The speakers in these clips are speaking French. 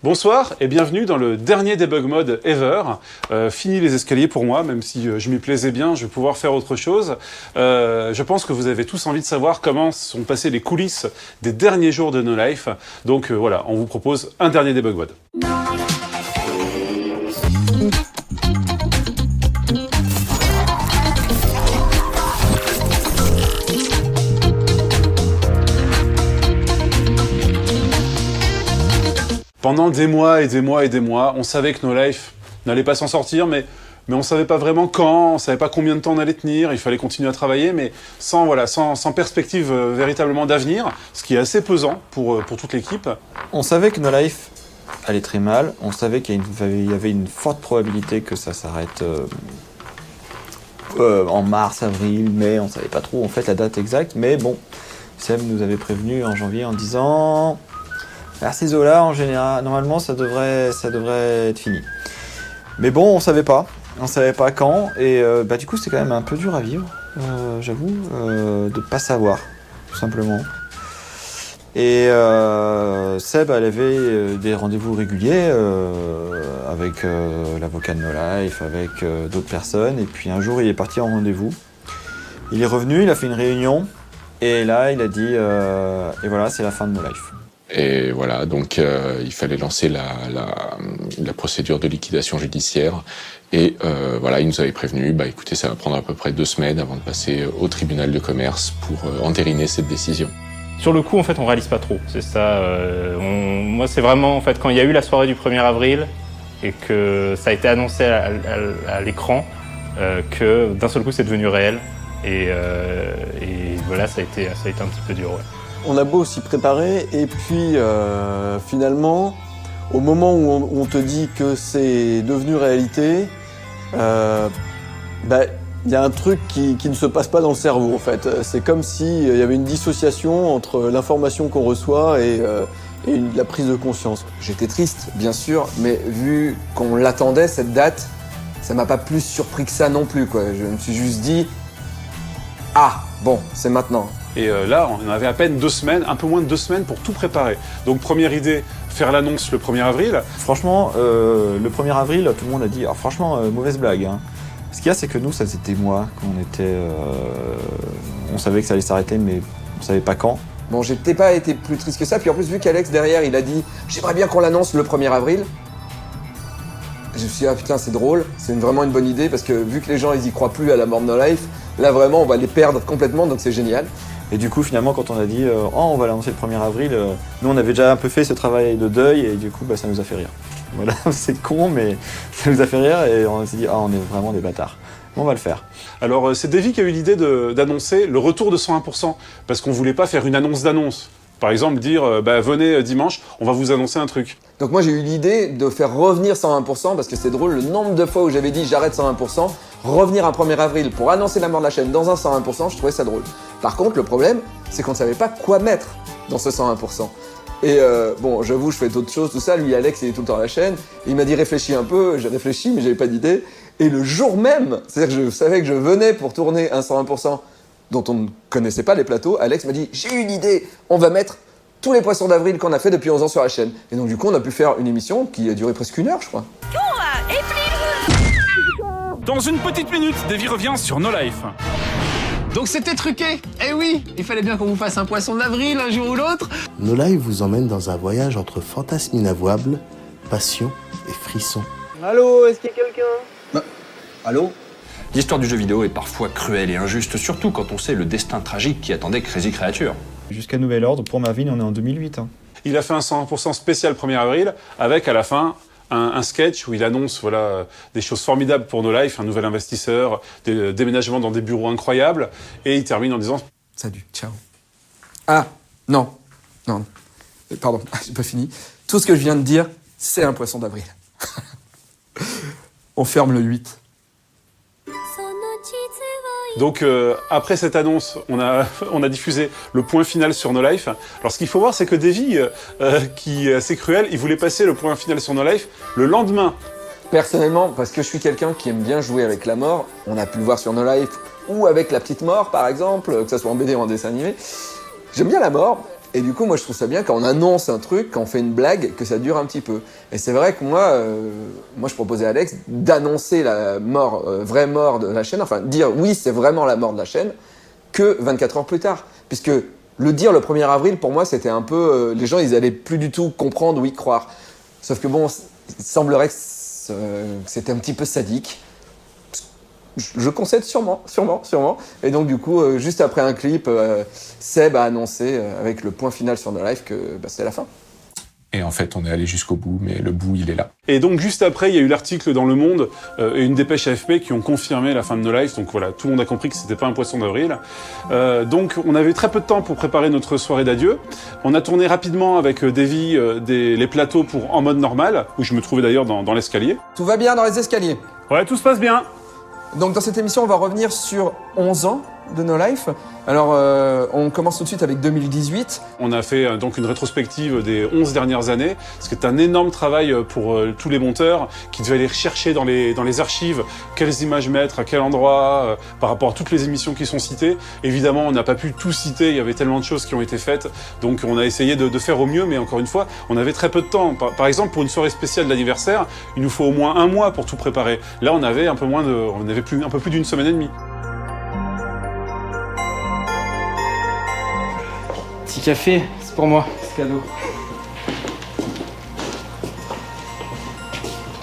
Bonsoir et bienvenue dans le dernier debug mode ever. Fini les escaliers pour moi, même si je m'y plaisais bien, je vais pouvoir faire autre chose. Je pense que vous avez tous envie de savoir comment sont passées les coulisses des derniers jours de No Life. Donc voilà, on vous propose un dernier debug mode. Pendant des mois et des mois et des mois, on savait que No Life n'allait pas s'en sortir, mais on savait pas vraiment quand, on savait pas combien de temps on allait tenir, il fallait continuer à travailler, mais sans perspective véritablement d'avenir, ce qui est assez pesant pour toute l'équipe. On savait que No Life allait très mal, on savait qu'il y avait une forte probabilité que ça s'arrête en mars, avril, mai, on savait pas trop en fait la date exacte, mais bon, Seb nous avait prévenu en janvier en disant... vers ces eaux-là, en général, normalement, ça devrait être fini. Mais bon, on savait pas quand, et du coup, c'était quand même un peu dur à vivre, j'avoue, de pas savoir, tout simplement. Et Seb, elle avait des rendez-vous réguliers avec l'avocat de No Life, avec d'autres personnes, et puis un jour, il est parti en rendez-vous. Il est revenu, il a fait une réunion, et là, il a dit, et voilà, c'est la fin de No Life. Et voilà, donc il fallait lancer la procédure de liquidation judiciaire. Et voilà, il nous avait prévenu, écoutez, ça va prendre à peu près 2 semaines avant de passer au tribunal de commerce pour entériner cette décision. Sur le coup, en fait, on réalise pas trop. C'est ça. Moi, c'est vraiment, en fait, quand il y a eu la soirée du 1er avril et que ça a été annoncé à l'écran, que d'un seul coup, c'est devenu réel. Et voilà, ça a été un petit peu dur, ouais. On a beau s'y préparer et puis finalement, au moment où on te dit que c'est devenu réalité, il y a un truc qui ne se passe pas dans le cerveau en fait. C'est comme s'il y avait une dissociation entre l'information qu'on reçoit et la prise de conscience. J'étais triste, bien sûr, mais vu qu'on l'attendait, cette date, ça m'a pas plus surpris que ça non plus, quoi. Je me suis juste dit, ah, bon, c'est maintenant. Et là, on avait à peine 2 semaines, un peu moins de 2 semaines pour tout préparer. Donc première idée, faire l'annonce le 1er avril. Franchement, le 1er avril, tout le monde a dit, alors franchement, mauvaise blague, hein. Ce qu'il y a, c'est que nous, ça faisait des mois qu'on était... on savait que ça allait s'arrêter, mais on savait pas quand. Bon, j'ai peut-être pas été plus triste que ça, puis en plus, vu qu'Alex, derrière, il a dit « J'aimerais bien qu'on l'annonce le 1er avril », je me suis dit « Ah putain, c'est drôle, c'est vraiment une bonne idée, parce que vu que les gens, ils y croient plus à la mort de No Life, là, vraiment, on va les perdre complètement, donc c'est génial. » Et du coup, finalement, quand on a dit « Oh, on va l'annoncer le 1er avril », nous, on avait déjà un peu fait ce travail de deuil, et du coup, ça nous a fait rire. Voilà, c'est con, mais ça nous a fait rire, et on s'est dit « Ah, on est vraiment des bâtards. On va le faire. » Alors c'est Davy qui a eu l'idée d'annoncer le retour de 101%, parce qu'on voulait pas faire une annonce d'annonce. Par exemple, dire venez dimanche, on va vous annoncer un truc. Donc moi, j'ai eu l'idée de faire revenir 101%, parce que c'est drôle, le nombre de fois où j'avais dit « J'arrête 101%, revenir un 1er avril pour annoncer la mort de la chaîne dans un 101%, je trouvais ça drôle. Par contre, le problème, c'est qu'on ne savait pas quoi mettre dans ce 101%. Et bon, j'avoue, je fais d'autres choses, tout ça. Lui, Alex, il est tout le temps à la chaîne. Il m'a dit réfléchis un peu. J'ai réfléchi, mais j'avais pas d'idée. Et le jour même, c'est-à-dire que je savais que je venais pour tourner un 101% dont on ne connaissait pas les plateaux, Alex m'a dit j'ai une idée, on va mettre tous les poissons d'avril qu'on a fait depuis 11 ans sur la chaîne. Et donc du coup, on a pu faire une émission qui a duré presque 1 heure, je crois. Dans une petite minute, Davy revient sur No Life. Donc c'était truqué. Eh oui, il fallait bien qu'on vous fasse un poisson d'avril un jour ou l'autre. No Life vous emmène dans un voyage entre fantasmes inavouables, passion et frissons. Allô, est-ce qu'il y a quelqu'un ? Allô ? L'histoire du jeu vidéo est parfois cruelle et injuste, surtout quand on sait le destin tragique qui attendait Crazy Creature. Jusqu'à nouvel ordre, pour Marvin, on est en 2008. Hein. Il a fait un 100% spécial 1er avril, avec à la fin un sketch où il annonce des choses formidables pour No Life, un nouvel investisseur, des déménagements dans des bureaux incroyables, et il termine en disant « Salut, ciao. » Ah, non, pardon, j'ai pas fini. Tout ce que je viens de dire, c'est un poisson d'avril. On ferme le 8. Donc après cette annonce, on a diffusé le point final sur No Life. Alors ce qu'il faut voir, c'est que Davy, qui est assez cruel, il voulait passer le point final sur No Life le lendemain. Personnellement, parce que je suis quelqu'un qui aime bien jouer avec la mort, on a pu le voir sur No Life, ou avec la petite mort par exemple, que ça soit en BD ou en dessin animé, j'aime bien la mort, Et du coup, moi, je trouve ça bien quand on annonce un truc, quand on fait une blague, que ça dure un petit peu. Et c'est vrai que moi, je proposais à Alex d'annoncer la mort, vraie mort de la chaîne, enfin, dire oui, c'est vraiment la mort de la chaîne, que 24 heures plus tard. Puisque le dire le 1er avril, pour moi, c'était un peu... les gens, ils allaient plus du tout comprendre ou y croire. Sauf que bon, il semblerait que c'était un petit peu sadique. Je concède sûrement. Et donc du coup, juste après un clip, Seb a annoncé avec le point final sur No Life que c'est la fin. Et en fait, on est allé jusqu'au bout, mais le bout, il est là. Et donc juste après, il y a eu l'article dans Le Monde et une dépêche AFP qui ont confirmé la fin de No Life. Donc voilà, tout le monde a compris que c'était pas un poisson d'avril. Donc on avait très peu de temps pour préparer notre soirée d'adieu. On a tourné rapidement avec Davy les plateaux pour En mode normal, où je me trouvais d'ailleurs dans l'escalier. Tout va bien dans les escaliers. Ouais, tout se passe bien. Donc dans cette émission, on va revenir sur 11 ans de No Life. Alors, on commence tout de suite avec 2018. On a fait donc une rétrospective des 11 dernières années, ce qui est un énorme travail pour tous les monteurs qui devaient aller chercher dans les archives quelles images mettre, à quel endroit, par rapport à toutes les émissions qui sont citées. Évidemment, on n'a pas pu tout citer, il y avait tellement de choses qui ont été faites, donc on a essayé de faire au mieux, mais encore une fois, on avait très peu de temps. Par exemple, pour une soirée spéciale d'anniversaire, il nous faut au moins 1 mois pour tout préparer. Là, on avait un peu plus d'une semaine et demie. Petit café, c'est pour moi, c'est cadeau.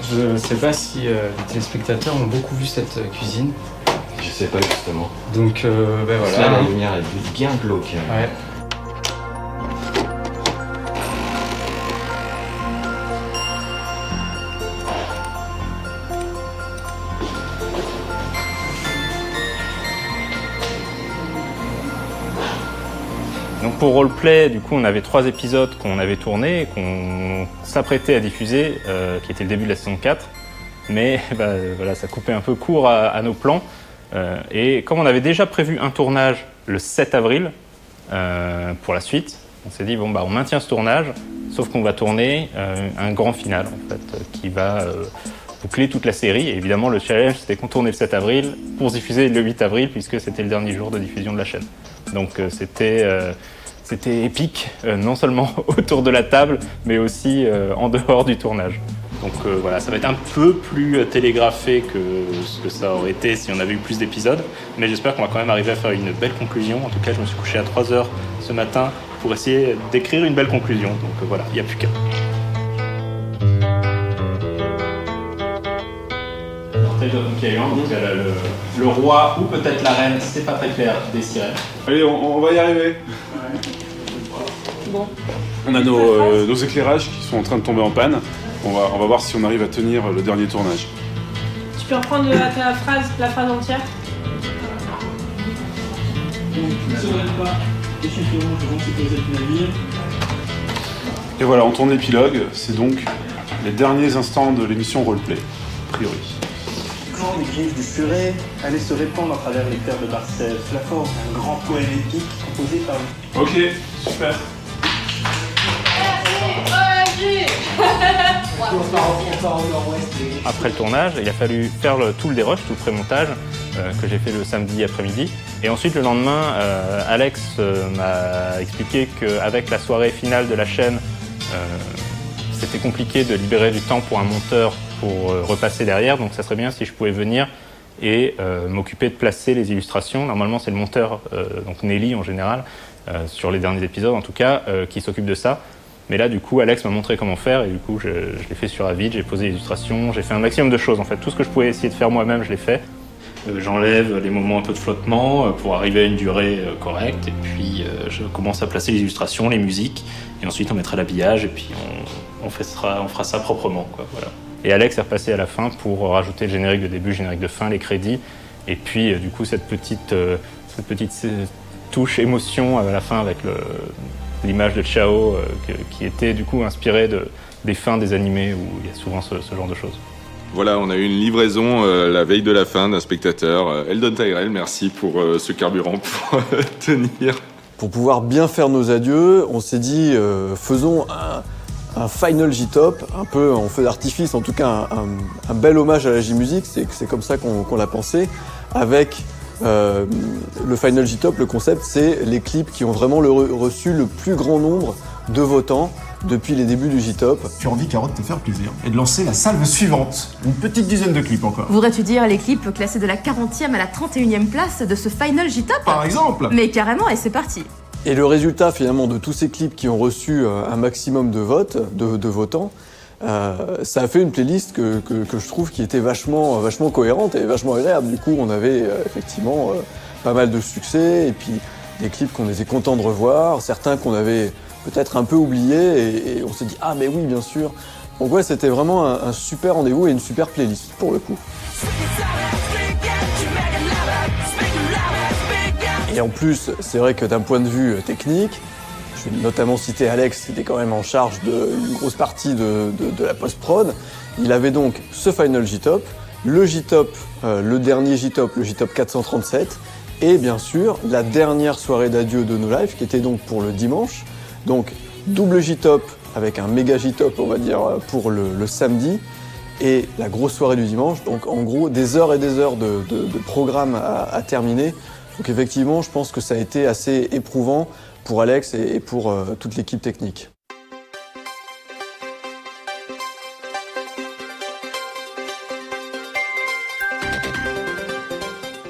Je sais pas si les téléspectateurs ont beaucoup vu cette cuisine. Je sais pas justement. Donc ben voilà. Là, la lumière est bien glauque. Ouais. Donc pour Roleplay, du coup, on avait 3 épisodes qu'on avait tournés et qu'on s'apprêtait à diffuser, qui était le début de la saison 4. Mais voilà, ça coupait un peu court à nos plans. Et comme on avait déjà prévu un tournage le 7 avril pour la suite, on s'est dit, on maintient ce tournage, sauf qu'on va tourner un grand final, en fait, qui va boucler toute la série. Et évidemment, le challenge, c'était qu'on tournait le 7 avril pour se diffuser le 8 avril, puisque c'était le dernier jour de diffusion de la chaîne. Donc c'était épique, non seulement autour de la table, mais aussi en dehors du tournage. Donc voilà, ça va être un peu plus télégraphé que ce que ça aurait été si on avait eu plus d'épisodes, mais j'espère qu'on va quand même arriver à faire une belle conclusion. En tout cas, je me suis couché à 3h ce matin pour essayer d'écrire une belle conclusion. Donc voilà, il n'y a plus qu'à. Donc il y a le roi ou peut-être la reine, c'est pas très clair, des sirènes. Allez, on va y arriver. Bon. On a nos éclairages qui sont en train de tomber en panne. On va voir si on arrive à tenir le dernier tournage. Tu peux reprendre la phrase entière. Et voilà, on tourne l'épilogue. C'est donc les derniers instants de l'émission Roleplay, a priori. Quand les griffes du furet allaient se répandre à travers les terres de Barcel, sous la forme d'un grand poème épique composé par lui. Ok, super. Après le tournage, il a fallu faire tout le dérush, tout le pré-montage que j'ai fait le samedi après-midi. Et ensuite, le lendemain, Alex m'a expliqué qu'avec la soirée finale de la chaîne, c'était compliqué de libérer du temps pour un monteur pour repasser derrière. Donc ça serait bien si je pouvais venir et m'occuper de placer les illustrations. Normalement, c'est le monteur, donc Nelly en général, sur les derniers épisodes en tout cas, qui s'occupe de ça. Mais là, du coup, Alex m'a montré comment faire et du coup, je l'ai fait sur Avid, j'ai posé les illustrations, j'ai fait un maximum de choses en fait. Tout ce que je pouvais essayer de faire moi-même, je l'ai fait. J'enlève les moments un peu de flottement pour arriver à une durée correcte et puis je commence à placer les illustrations, les musiques et ensuite on mettra l'habillage et puis on fera ça proprement, quoi, voilà. Et Alex est repassé à la fin pour rajouter le générique de début, le générique de fin, les crédits et puis du coup cette petite touche émotion à la fin avec l'image de Chao qui était du coup inspirée des fins des animés où il y a souvent ce genre de choses. Voilà, on a eu une livraison la veille de la fin d'un spectateur. Eldon Tyrell, merci pour ce carburant pour tenir. Pour pouvoir bien faire nos adieux, on s'est dit faisons un final J-Top, un peu en feu d'artifice, en tout cas un bel hommage à la J-Musique, c'est comme ça qu'on l'a pensé, avec le Final J-Top, le concept, c'est les clips qui ont vraiment reçu le plus grand nombre de votants depuis les débuts du J-Top. Tu as envie, Caro, de te faire plaisir et de lancer la salve suivante. Une petite dizaine de clips encore. Voudrais-tu dire les clips classés de la 40e à la 31e place de ce Final J-Top? Par exemple. Mais carrément, et c'est parti. Et le résultat, finalement, de tous ces clips qui ont reçu un maximum de votes, de votants, ça a fait une playlist que je trouve qui était vachement cohérente et vachement agréable. Du coup, on avait effectivement pas mal de succès et puis des clips qu'on était contents de revoir, certains qu'on avait peut-être un peu oubliés et on s'est dit « Ah mais oui, bien sûr !» Donc ouais, c'était vraiment un super rendez-vous et une super playlist pour le coup. Et en plus, c'est vrai que d'un point de vue technique, je vais notamment citer Alex, qui était quand même en charge d'une grosse partie de la post-prod. Il avait donc ce Final J-Top, le J-Top, le dernier J-Top, le J-Top 437, et bien sûr, la dernière soirée d'adieu de No Life, qui était donc pour le dimanche. Donc, double J-Top avec un méga J-Top, on va dire, pour le samedi, et la grosse soirée du dimanche. Donc, en gros, des heures et des heures de programme à terminer. Donc, effectivement, je pense que ça a été assez éprouvant pour Alex et pour toute l'équipe technique.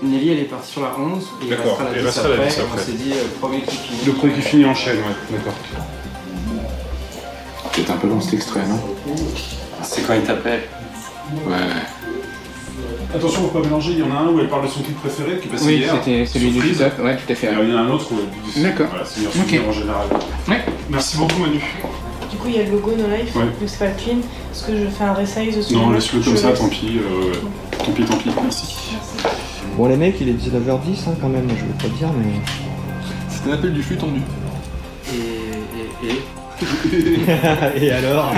Nelly, elle est partie sur la 11 et il restera la 10 après. On s'est dit, le premier qui finit. Le premier qui finit enchaîne, ouais, d'accord. Peut-être un peu long cet extrait, non? C'est quand il t'appelle. Ouais. Attention, faut pas mélanger, il y en a un où elle parle de son clip préféré qui passait hier. Oui, c'était celui du J-Top, ouais, tout à fait. Et il y en a un autre où elle dit... D'accord. Voilà, c'est meilleur souvenir en général. Ouais. Merci beaucoup, Manu. Du coup, il y a le logo No Life, donc c'est pas clean. Est-ce que je fais un resize dessus? Non, laisse-le comme ça, tant pis. Tant pis, merci. Bon les mecs, il est 19h10 hein, quand même, je veux pas dire, mais... C'était l'appel du flux tendu. Et alors?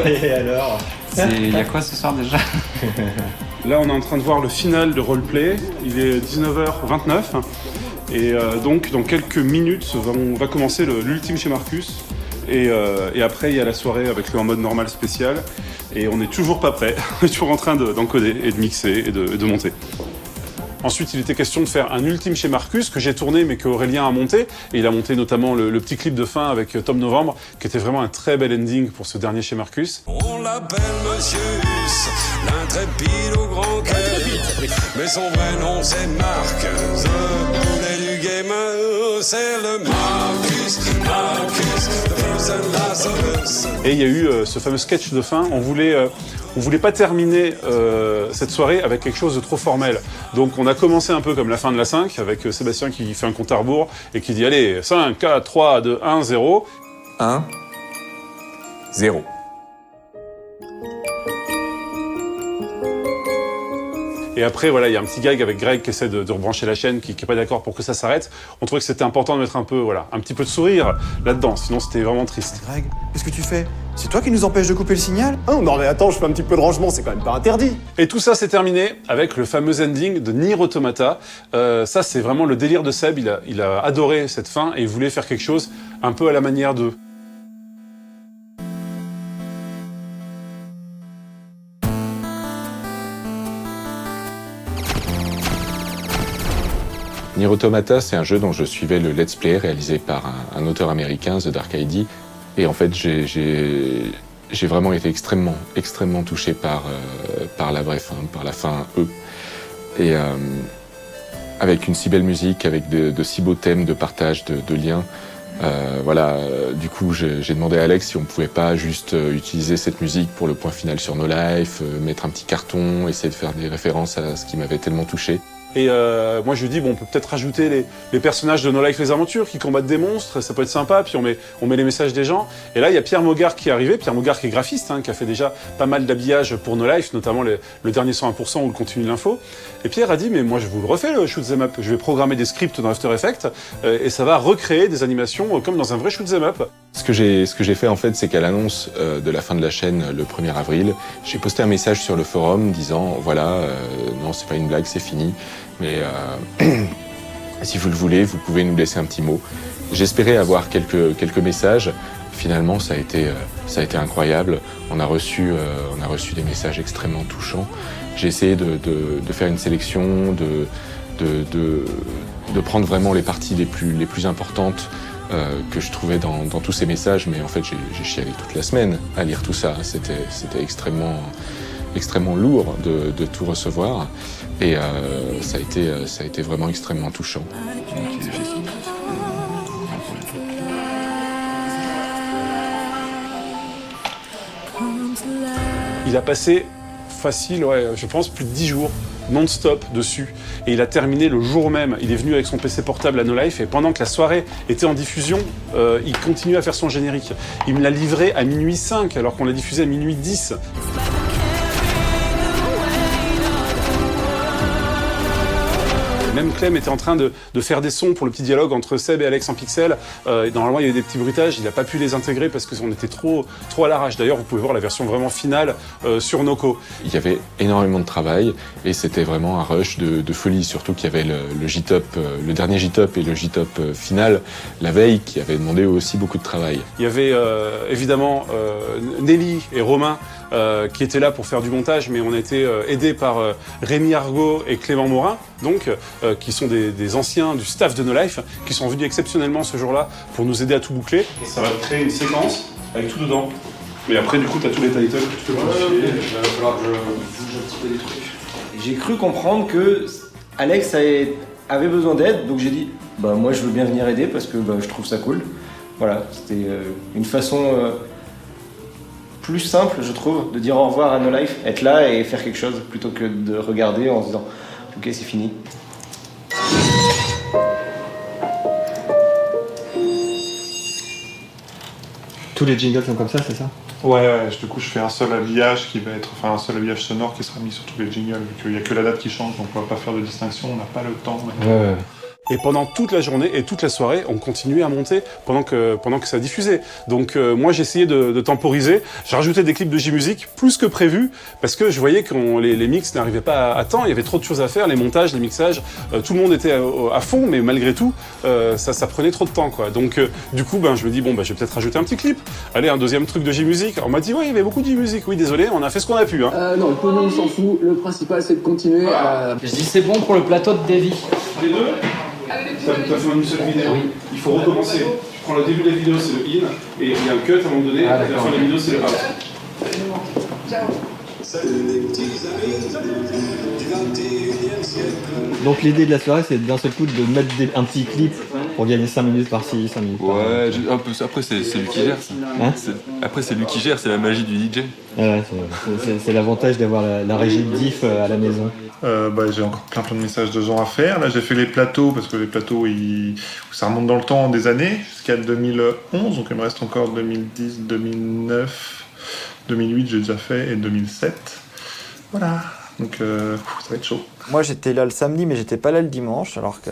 Et alors? Il y a quoi ce soir déjà? Là, on est en train de voir le final de roleplay. Il est 19h29. Et donc, dans quelques minutes, on va commencer l'ultime chez Marcus. Et après, il y a la soirée avec le en mode normal spécial. Et on n'est toujours pas prêt. On est toujours en train d'encoder et de mixer et de monter. Ensuite, il était question de faire un ultime chez Marcus, que j'ai tourné mais qu'Aurélien a monté. Et il a monté notamment le petit clip de fin avec Tom Novembre, qui était vraiment un très bel ending pour ce dernier chez Marcus. On l'appelle Monsieur l'intrépide au grand cœur, mais son vrai nom c'est Marc, le boulet du gamer, c'est le Marcus, the first and last of us. Et il y a eu ce fameux sketch de fin. On voulait pas terminer cette soirée avec quelque chose de trop formel. Donc on a commencé un peu comme la fin de la 5, avec Sébastien qui fait un compte à rebours et qui dit « Allez, 5, 4, 3, 2, 1, 0 ». 1, 0. Et après, voilà, il y a un petit gag avec Greg qui essaie de rebrancher la chaîne, qui est pas d'accord pour que ça s'arrête. On trouvait que c'était important de mettre un petit peu de sourire là-dedans, sinon c'était vraiment triste. Greg, qu'est-ce que tu fais? C'est toi qui nous empêche de couper le signal? Oh, non mais attends, je fais un petit peu de rangement, c'est quand même pas interdit. Et tout ça s'est terminé avec le fameux ending de Nier Automata. Ça, c'est vraiment le délire de Seb. Il a adoré cette fin et il voulait faire quelque chose un peu à la manière d'eux. Nier Automata, c'est un jeu dont je suivais le let's play réalisé par un auteur américain, The Dark ID. Et en fait, j'ai vraiment été extrêmement touché par la vraie fin, par la fin E. Et avec une si belle musique, avec de si beaux thèmes de partage, de liens. Voilà, du coup, j'ai demandé à Alex si on pouvait pas juste utiliser cette musique pour le point final sur No Life, mettre un petit carton, essayer de faire des références à ce qui m'avait tellement touché. Et moi je lui dis, bon, on peut peut-être rajouter les personnages de No Life les Aventures qui combattent des monstres, ça peut être sympa, puis on met les messages des gens. Et là, il y a Pierre Mogard qui est arrivé, Pierre Mogard qui est graphiste, qui a fait déjà pas mal d'habillage pour No Life, notamment le dernier 101% ou le Continu de l'info. Et Pierre a dit, mais moi je vous le refais le shoot 'em up, je vais programmer des scripts dans After Effects et ça va recréer des animations comme dans un vrai shoot 'em up. Ce que j'ai fait en fait, c'est qu'à l'annonce de la fin de la chaîne le 1er avril, j'ai posté un message sur le forum disant voilà, non c'est pas une blague, c'est fini, mais si vous le voulez, vous pouvez nous laisser un petit mot. J'espérais avoir quelques messages. Finalement, ça a été incroyable. On a reçu des messages extrêmement touchants. J'ai essayé de faire une sélection, de de prendre vraiment les parties les plus importantes que je trouvais dans tous ces messages, mais en fait j'ai chialé toute la semaine à lire tout ça. C'était extrêmement lourd de tout recevoir, et ça a été vraiment extrêmement touchant. Il a passé facile, je pense, plus de 10 jours non-stop dessus. Et il a terminé le jour même. Il est venu avec son PC portable à No Life, et pendant que la soirée était en diffusion, il continuait à faire son générique. Il me l'a livré à minuit 5, alors qu'on l'a diffusé à minuit 10. Même Clem était en train de faire des sons pour le petit dialogue entre Seb et Alex en pixels. Normalement, il y avait des petits bruitages, il n'a pas pu les intégrer parce qu'on était trop à l'arrache. D'ailleurs, vous pouvez voir la version vraiment finale sur Noco. Il y avait énormément de travail et c'était vraiment un rush de folie, surtout qu'il y avait le J-Top, le dernier J-Top et le J-Top final la veille qui avaient demandé aussi beaucoup de travail. Il y avait évidemment Nelly et Romain qui étaient là pour faire du montage, mais on a été aidés par Rémi Argot et Clément Morin, donc qui sont des anciens du staff de No Life, qui sont venus exceptionnellement ce jour-là pour nous aider à tout boucler. Et ça va créer une séquence avec tout dedans. Mais après, du coup, t'as tous les titles que tu peux modifier. Il va falloir que je bouge un petit peu des trucs. J'ai cru comprendre que Alex avait besoin d'aide, donc j'ai dit bah moi je veux bien venir aider parce que je trouve ça cool. Voilà, c'était une façon plus simple, je trouve, de dire au revoir à No Life, être là et faire quelque chose plutôt que de regarder en se disant ok, c'est fini. Tous les jingles sont comme ça, c'est ça? Ouais, du coup je fais un seul habillage un seul habillage sonore qui sera mis sur tous les jingles, vu qu'il n'y a que la date qui change, donc on ne va pas faire de distinction, on n'a pas le temps. Ouais. Et pendant toute la journée et toute la soirée, on continuait à monter pendant que ça diffusait. Donc moi, j'ai essayé de temporiser. J'ai rajouté des clips de J-Music plus que prévu parce que je voyais que les mix n'arrivaient pas à temps. Il y avait trop de choses à faire, les montages, les mixages. Tout le monde était à fond, mais malgré tout, ça prenait trop de temps, quoi. Donc du coup, je me dis, je vais peut-être rajouter un petit clip. Allez, un deuxième truc de J-Music. On m'a dit, ouais, il y avait beaucoup de J-Music. Oui, désolé, on a fait ce qu'on a pu. Hein. Non, le pognon, on s'en fout. Le principal, c'est de continuer à... Je dis c'est bon pour le plateau de Davy. Les deux. T'as fait une seule vidéo, oui. Il faut recommencer. Tu prends le début de la vidéo, c'est le in, et il y a un cut à un moment donné, et la fin de la vidéo, c'est le out. Donc l'idée de la soirée, c'est d'un seul coup de mettre un petit clip pour gagner 5 minutes par-ci, 5 minutes par-là. Ouais, après c'est lui qui gère ça. Hein, après c'est lui qui gère, c'est la magie du DJ. Ouais, c'est l'avantage d'avoir la régie de diff à la maison. J'ai encore plein de messages de gens à faire. Là j'ai fait les plateaux, parce que les plateaux, ça remonte dans le temps des années, jusqu'à 2011, donc il me reste encore 2010, 2009, 2008 j'ai déjà fait, et 2007. Voilà, donc ça va être chaud. Moi j'étais là le samedi, mais j'étais pas là le dimanche, alors que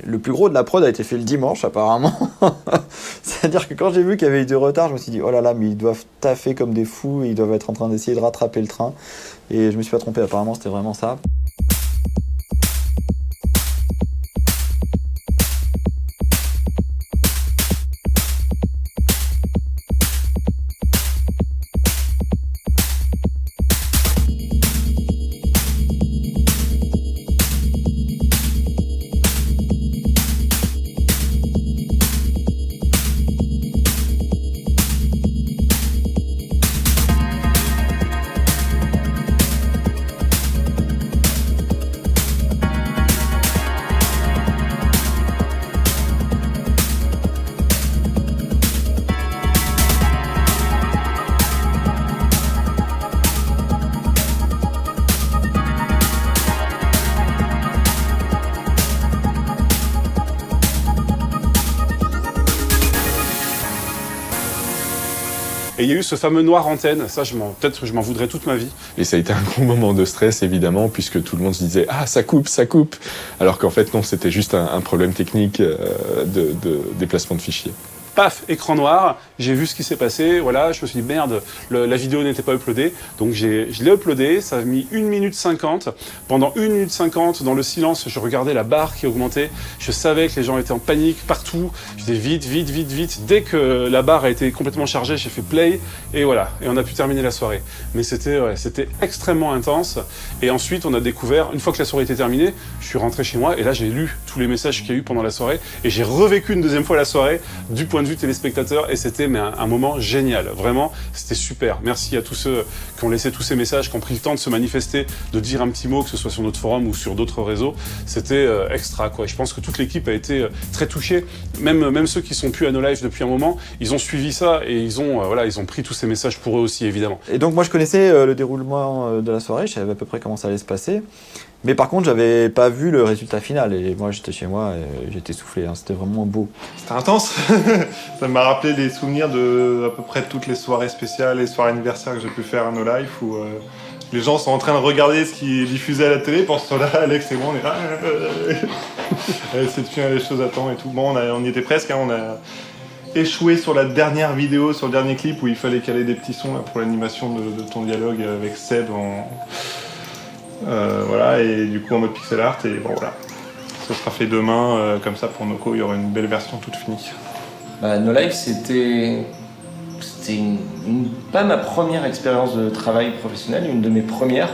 le plus gros de la prod a été fait le dimanche apparemment. C'est-à-dire que quand j'ai vu qu'il y avait eu du retard, je me suis dit oh là là, mais ils doivent taffer comme des fous, ils doivent être en train d'essayer de rattraper le train. Et je me suis pas trompé, apparemment c'était vraiment ça. Et il y a eu ce fameux noir antenne, ça peut-être que je m'en voudrais toute ma vie. Et ça a été un gros moment de stress évidemment, puisque tout le monde se disait « Ah, ça coupe !» alors qu'en fait non, c'était juste un problème technique de déplacement de fichiers. paf, écran noir, j'ai vu ce qui s'est passé, voilà, je me suis dit merde, la vidéo n'était pas uploadée, donc je l'ai uploadé, ça a mis 1 minute 50. Pendant 1 minute 50, dans le silence, je regardais la barre qui augmentait, je savais que les gens étaient en panique partout, je disais vite. Dès que la barre a été complètement chargée, j'ai fait play, et voilà, et on a pu terminer la soirée. Mais c'était extrêmement intense, et ensuite on a découvert, une fois que la soirée était terminée, je suis rentré chez moi, et là j'ai lu tous les messages qu'il y a eu pendant la soirée, et j'ai revécu une deuxième fois la soirée du point de vue téléspectateur, et c'était un moment génial, vraiment, c'était super. Merci à tous ceux qui ont laissé tous ces messages, qui ont pris le temps de se manifester, de dire un petit mot, que ce soit sur notre forum ou sur d'autres réseaux, c'était extra, quoi. Je pense que toute l'équipe a été très touchée, même ceux qui sont plus à No Life depuis un moment, ils ont suivi ça, et ils ont pris tous ces messages pour eux aussi, évidemment. Et donc moi je connaissais le déroulement de la soirée, je savais à peu près comment ça allait se passer. Mais par contre, j'avais pas vu le résultat final et moi j'étais chez moi et j'étais soufflé, hein. C'était vraiment beau. C'était intense. Ça m'a rappelé des souvenirs de à peu près toutes les soirées spéciales, les soirées anniversaires que j'ai pu faire à No Life où les gens sont en train de regarder ce qui est diffusé à la télé. Pour ce temps-là, Alex et moi, on est là. On essaie de finir les choses à temps et tout. Bon, on y était presque, hein. On a échoué sur la dernière vidéo, sur le dernier clip où il fallait caler des petits sons là, pour l'animation de ton dialogue avec Seb voilà, et du coup en mode pixel art, et bon voilà. Ça sera fait demain, comme ça pour Noko, il y aura une belle version toute finie. No Life, c'était pas ma première expérience de travail professionnel, une de mes premières,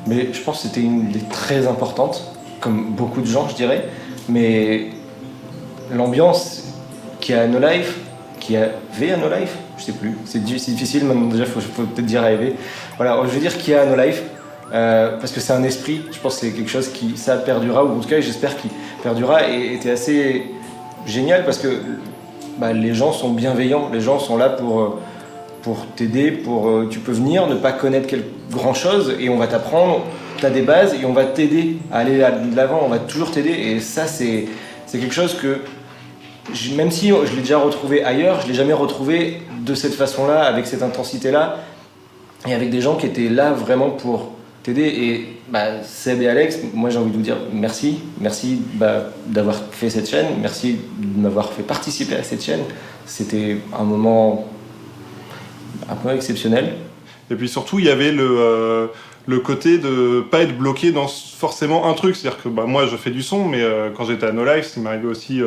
mais je pense que c'était une des très importantes, comme beaucoup de gens je dirais, mais l'ambiance qu'il y a à No Life, qu'il y avait à No Life, je sais plus, c'est difficile maintenant déjà, faut peut-être dire rêver. Voilà, je veux dire qu'il y a à No Life, parce que c'est un esprit, je pense que c'est quelque chose qui ça perdurera, ou en tout cas j'espère qu'il perdurera, et était assez génial parce que les gens sont bienveillants, les gens sont là pour t'aider, tu peux venir, ne pas connaître grand chose et on va t'apprendre, tu as des bases et on va t'aider à aller de l'avant, on va toujours t'aider, et ça c'est quelque chose que même si je l'ai déjà retrouvé ailleurs, je l'ai jamais retrouvé de cette façon-là, avec cette intensité-là, et avec des gens qui étaient là vraiment pour t'aider. Et Seb et Alex, moi j'ai envie de vous dire merci d'avoir fait cette chaîne, merci de m'avoir fait participer à cette chaîne. C'était un moment un peu exceptionnel. Et puis surtout, il y avait le côté de pas être bloqué dans forcément un truc. C'est-à-dire que moi je fais du son, mais quand j'étais à No Life, il m'arrivait aussi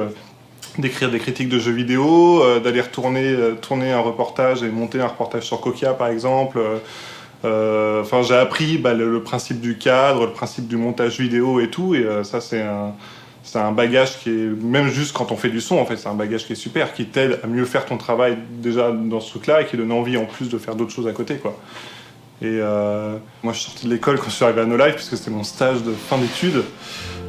d'écrire des critiques de jeux vidéo, d'aller tourner un reportage et monter un reportage sur Kokia par exemple. J'ai appris le principe du cadre, le principe du montage vidéo et tout, et ça c'est un bagage qui est, même juste quand on fait du son en fait, c'est un bagage qui est super, qui t'aide à mieux faire ton travail déjà dans ce truc là et qui donne envie en plus de faire d'autres choses à côté, quoi. Et moi je suis sorti de l'école quand je suis arrivé à No Life parce que c'était mon stage de fin d'études,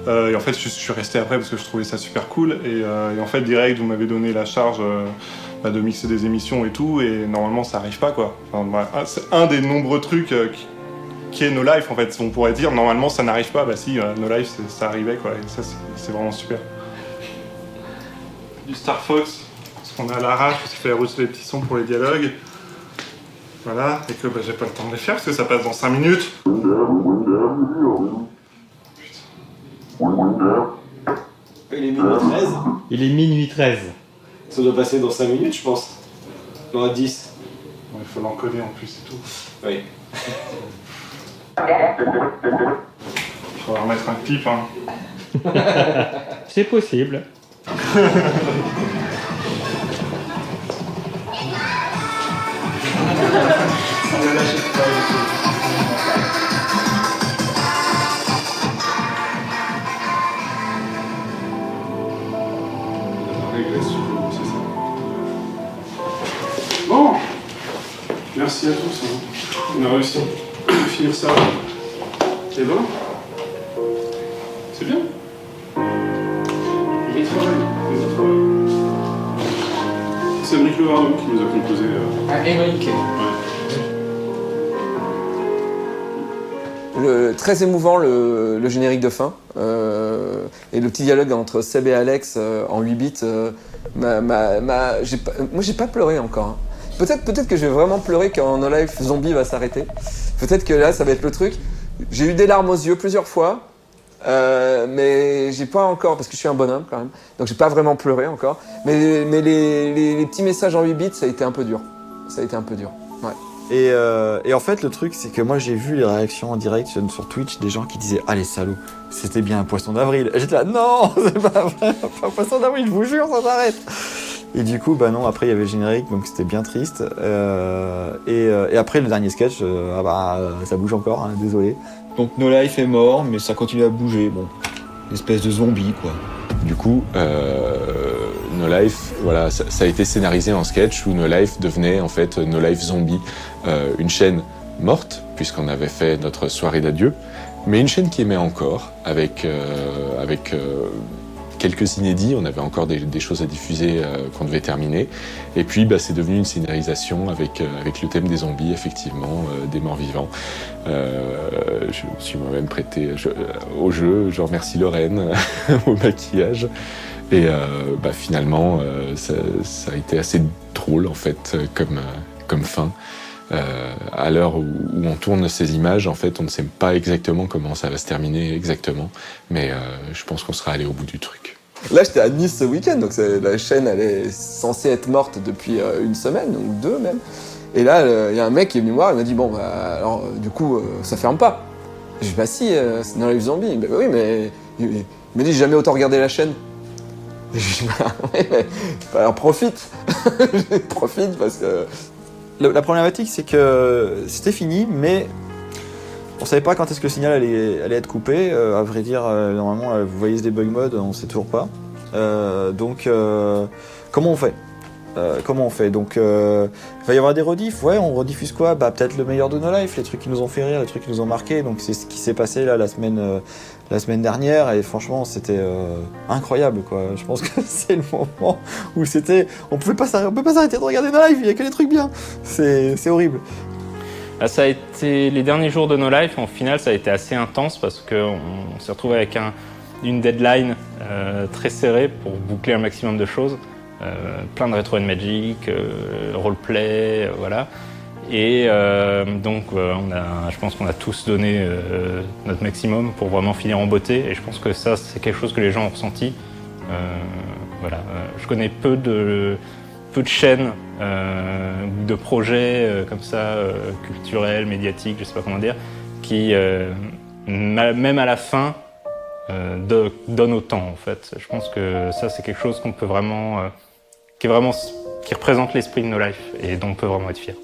et en fait je suis resté après parce que je trouvais ça super cool, et en fait direct vous m'avez donné la charge de mixer des émissions et tout, et normalement ça arrive pas, quoi. C'est un des nombreux trucs qui est No Life en fait. On pourrait dire normalement ça n'arrive pas, si No Life ça arrivait, quoi, et ça c'est vraiment super. Du Star Fox, parce qu'on est à l'arrache, parce qu'il fallait rajouter les petits sons pour les dialogues. Voilà, et que j'ai pas le temps de les faire parce que ça passe dans 5 minutes. Il est minuit 13. Il est minuit 13. Ça doit passer dans 5 minutes, je pense. Dans 10. Bon, il faut l'encoder en plus et tout. Oui. Il faudra remettre un clip, hein. C'est possible. Bon, merci à tous, hein. On a réussi à finir ça. Et ben, c'est bien. Bon travail. C'est Émeric Levardon qui nous a composé. Émeric. Très émouvant le générique de fin, et le petit dialogue entre Seb et Alex en 8 bits. Moi j'ai pas pleuré encore, hein. Peut-être que je vais vraiment pleurer quand No Life Zombie va s'arrêter. Peut-être que là ça va être le truc. J'ai eu des larmes aux yeux plusieurs fois. Mais j'ai pas encore, parce que je suis un bonhomme quand même, donc j'ai pas vraiment pleuré encore. Mais les petits messages en 8 bits, ça a été un peu dur. Ça a été un peu dur, ouais. Et en fait, le truc, c'est que moi, j'ai vu les réactions en direct sur Twitch des gens qui disaient « Ah, les salauds, c'était bien un poisson d'avril !» Et j'étais là « Non, c'est pas vrai, pas un poisson d'avril, je vous jure, ça s'arrête !» Et du coup, bah non, après, il y avait le générique, donc c'était bien triste. Et après, le dernier sketch, ça bouge encore, hein, désolé. Donc No Life est mort, mais ça continue à bouger, bon. Une espèce de zombie, quoi. Du coup, No Life, voilà, ça a été scénarisé en sketch où No Life devenait en fait No Life Zombie, une chaîne morte puisqu'on avait fait notre soirée d'adieu, mais une chaîne qui aimait encore avec quelques inédits. On avait encore des choses à diffuser qu'on devait terminer. Et puis, c'est devenu une scénarisation avec le thème des zombies, effectivement, des morts vivants. Je me suis moi-même prêté au jeu. Je remercie Lorraine au maquillage. Et finalement, ça a été assez drôle, en fait, comme fin. À l'heure où on tourne ces images, en fait, on ne sait pas exactement comment ça va se terminer exactement, mais je pense qu'on sera allé au bout du truc. Là, j'étais à Nice ce week-end, donc la chaîne, elle est censée être morte depuis une semaine, ou 2 même. Et là, il y a un mec qui est venu me voir, il m'a dit, bon, alors, du coup, ça ferme pas. Je dis, si, c'est No Life Zombie. Il m'a dit, oui, mais il m'a dit, j'ai jamais autant regardé la chaîne. Et je dis, oui, mais alors profite. Profite parce que... La problématique, c'est que c'était fini, mais on savait pas quand est-ce que le signal allait être coupé. À vrai dire, normalement, vous voyez ce debug mode, on sait toujours pas. Donc, comment on fait Donc, il va y avoir des rediffs. Ouais, on rediffuse quoi? Peut-être le meilleur de No Life, les trucs qui nous ont fait rire, les trucs qui nous ont marqué. Donc, c'est ce qui s'est passé là la semaine dernière, et franchement, c'était incroyable, quoi. Je pense que c'est le moment où on peut pas s'arrêter de regarder No Life. Il y a que des trucs bien. C'est horrible. Ça a été les derniers jours de No Life. En final, ça a été assez intense parce qu'on s'est retrouvé avec une deadline très serrée pour boucler un maximum de choses. Plein de rétro and magic, roleplay, voilà. Et donc, je pense qu'on a tous donné notre maximum pour vraiment finir en beauté. Et je pense que ça, c'est quelque chose que les gens ont ressenti. Voilà. Je connais peu de chaînes, de projets comme ça, culturels, médiatiques, je sais pas comment dire, qui, même à la fin, donnent autant, en fait. Je pense que ça, c'est quelque chose qu'on peut vraiment, qui représente l'esprit de No Life et dont on peut vraiment être fier.